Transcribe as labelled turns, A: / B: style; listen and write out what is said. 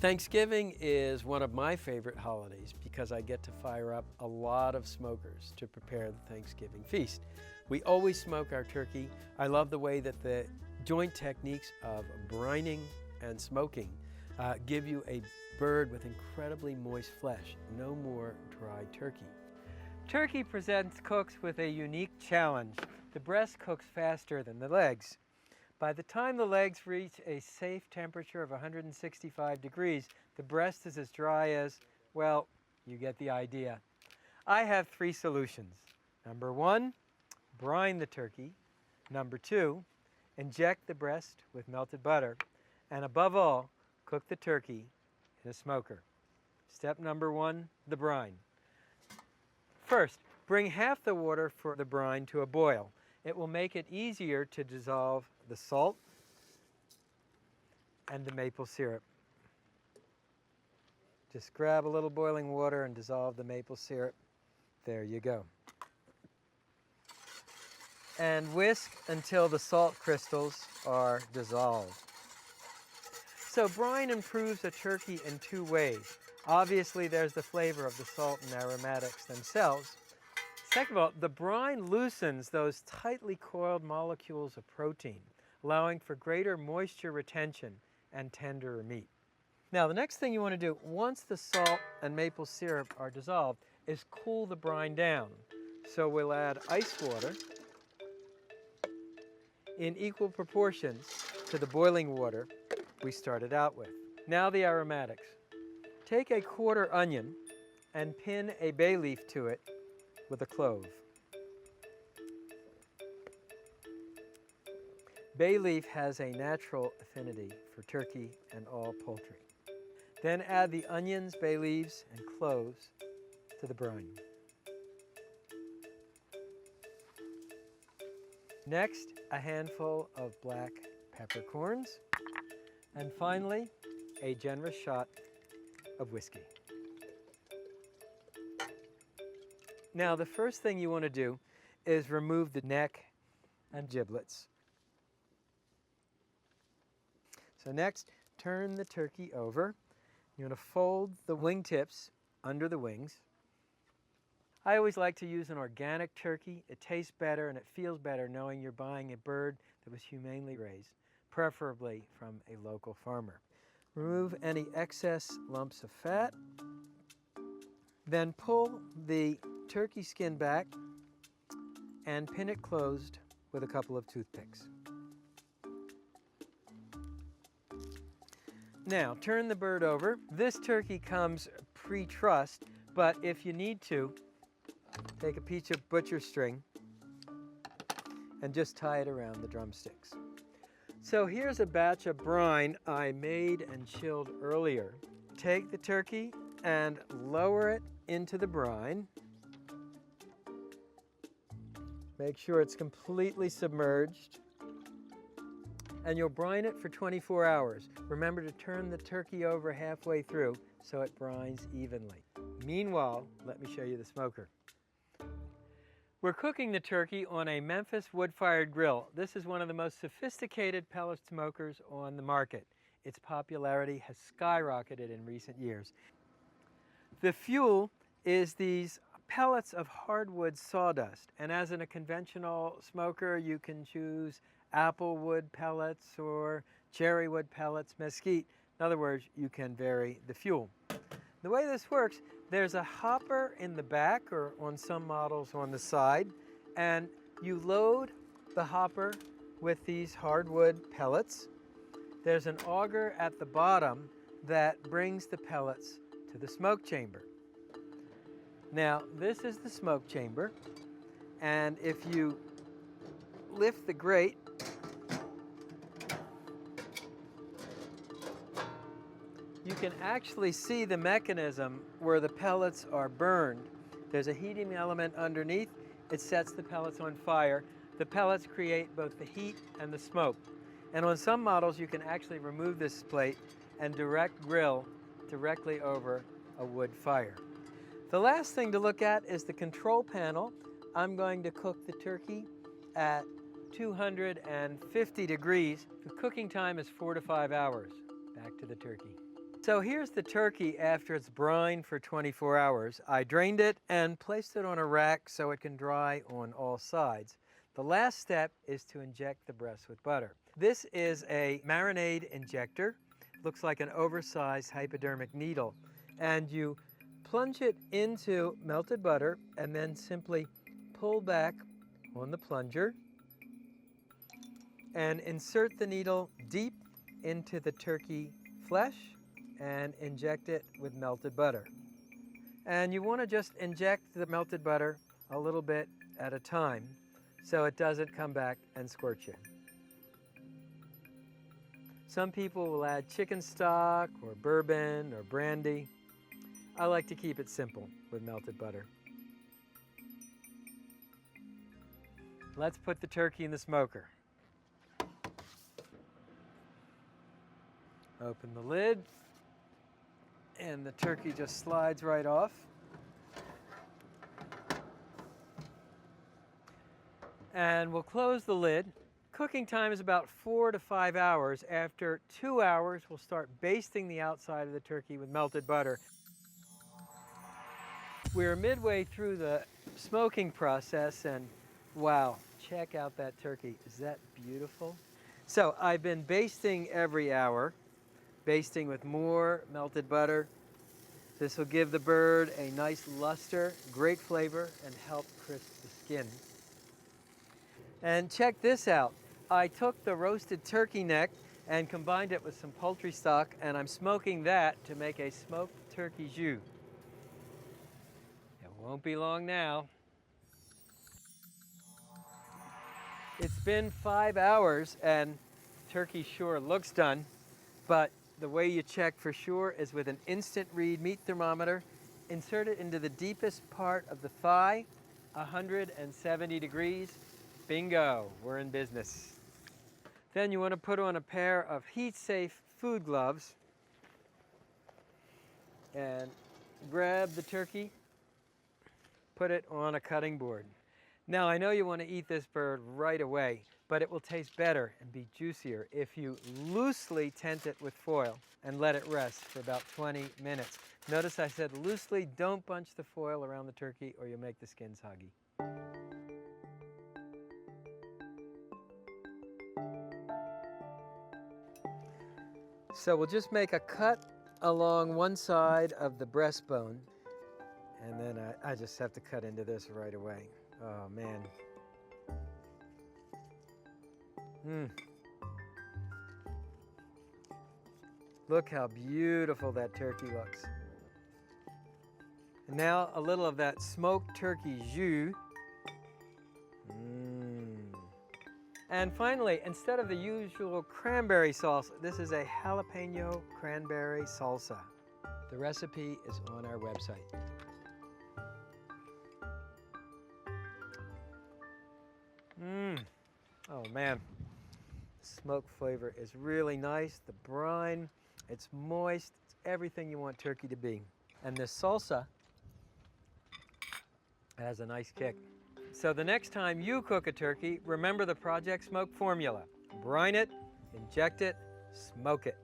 A: Thanksgiving is one of my favorite holidays because I get to fire up a lot of smokers to prepare the Thanksgiving feast. We always smoke our turkey. I love the way that the joint techniques of brining and smoking give you a bird with incredibly moist flesh, no more dry turkey.
B: Turkey presents cooks with a unique challenge. The breast cooks faster than the legs. By the time the legs reach a safe temperature of 165 degrees, the breast is as dry as, well, you get the idea. I have three solutions. Number one, brine the turkey. Number two, inject the breast with melted butter. And above all, cook the turkey in a smoker. Step number one, the brine. First, bring half the water for the brine to a boil. It will make it easier to dissolve the salt and the maple syrup. Just grab a little boiling water and dissolve the maple syrup. There you go. And whisk until the salt crystals are dissolved. So brine improves a turkey in two ways. Obviously, there's the flavor of the salt and aromatics themselves. Second of all, the brine loosens those tightly coiled molecules of protein, allowing for greater moisture retention and tenderer meat. Now, the next thing you want to do, once the salt and maple syrup are dissolved, is cool the brine down. So we'll add ice water in equal proportions to the boiling water we started out with. Now the aromatics. Take a quarter onion and pin a bay leaf to it with a clove. Bay leaf has a natural affinity for turkey and all poultry. Then add the onions, bay leaves, and cloves to the brine. Next, a handful of black peppercorns. And finally, a generous shot of whiskey. Now, the first thing you want to do is remove the neck and giblets. So next, turn the turkey over. You're going to fold the wingtips under the wings. I always like to use an organic turkey. It tastes better and it feels better knowing you're buying a bird that was humanely raised, preferably from a local farmer. Remove any excess lumps of fat. Then pull the turkey skin back and pin it closed with a couple of toothpicks. Now, turn the bird over. This turkey comes pre-trussed, but if you need to, take a piece of butcher string and just tie it around the drumsticks. So here's a batch of brine I made and chilled earlier. Take the turkey and lower it into the brine. Make sure it's completely submerged. And you'll brine it for 24 hours. Remember to turn the turkey over halfway through so it brines evenly. Meanwhile, let me show you the smoker. We're cooking the turkey on a Memphis Wood Fire Grill. This is one of the most sophisticated pellet smokers on the market. Its popularity has skyrocketed in recent years. The fuel is these pellets of hardwood sawdust, and as in a conventional smoker, you can choose apple wood pellets or cherry wood pellets, mesquite. In other words, you can vary the fuel. The way this works, there's a hopper in the back or on some models on the side, and you load the hopper with these hardwood pellets. There's an auger at the bottom that brings the pellets to the smoke chamber. Now, this is the smoke chamber, and if you lift the grate, you can actually see the mechanism where the pellets are burned. There's a heating element underneath. It sets the pellets on fire. The pellets create both the heat and the smoke. And on some models, you can actually remove this plate and direct grill directly over a wood fire. The last thing to look at is the control panel. I'm going to cook the turkey at 250 degrees. The cooking time is 4 to 5 hours. Back to the turkey. So here's the turkey after it's brined for 24 hours. I drained it and placed it on a rack so it can dry on all sides. The last step is to inject the breast with butter. This is a marinade injector. Looks like an oversized hypodermic needle. And you plunge it into melted butter and then simply pull back on the plunger and insert the needle deep into the turkey flesh and inject it with melted butter. And you want to just inject the melted butter a little bit at a time so it doesn't come back and squirt you. Some people will add chicken stock or bourbon or brandy. I like to keep it simple with melted butter. Let's put the turkey in the smoker. Open the lid, and the turkey just slides right off. And we'll close the lid. Cooking time is about 4 to 5 hours. After 2 hours, we'll start basting the outside of the turkey with melted butter. We're midway through the smoking process, and wow, check out that turkey. Is that beautiful? So I've been basting every hour, basting with more melted butter. This will give the bird a nice luster, great flavor, and help crisp the skin. And check this out. I took the roasted turkey neck and combined it with some poultry stock, and I'm smoking that to make a smoked turkey jus. It won't be long now. It's been 5 hours and turkey sure looks done, but the way you check for sure is with an instant read meat thermometer. Insert it into the deepest part of the thigh, 170 degrees. Bingo, we're in business. Then you want to put on a pair of heat-safe food gloves and grab the turkey, put it on a cutting board. Now I know you want to eat this bird right away, but it will taste better and be juicier if you loosely tent it with foil and let it rest for about 20 minutes. Notice I said loosely, don't bunch the foil around the turkey or you'll make the skins huggy. So we'll just make a cut along one side of the breastbone, and then I just have to cut into this right away. Oh man. Look how beautiful that turkey looks. And now a little of that smoked turkey jus. And finally, instead of the usual cranberry salsa, this is a jalapeno cranberry salsa. The recipe is on our website. Oh man, the smoke flavor is really nice. The brine, it's moist. It's everything you want turkey to be. And this salsa has a nice kick. So the next time you cook a turkey, remember the Project Smoke formula. Brine it, inject it, smoke it.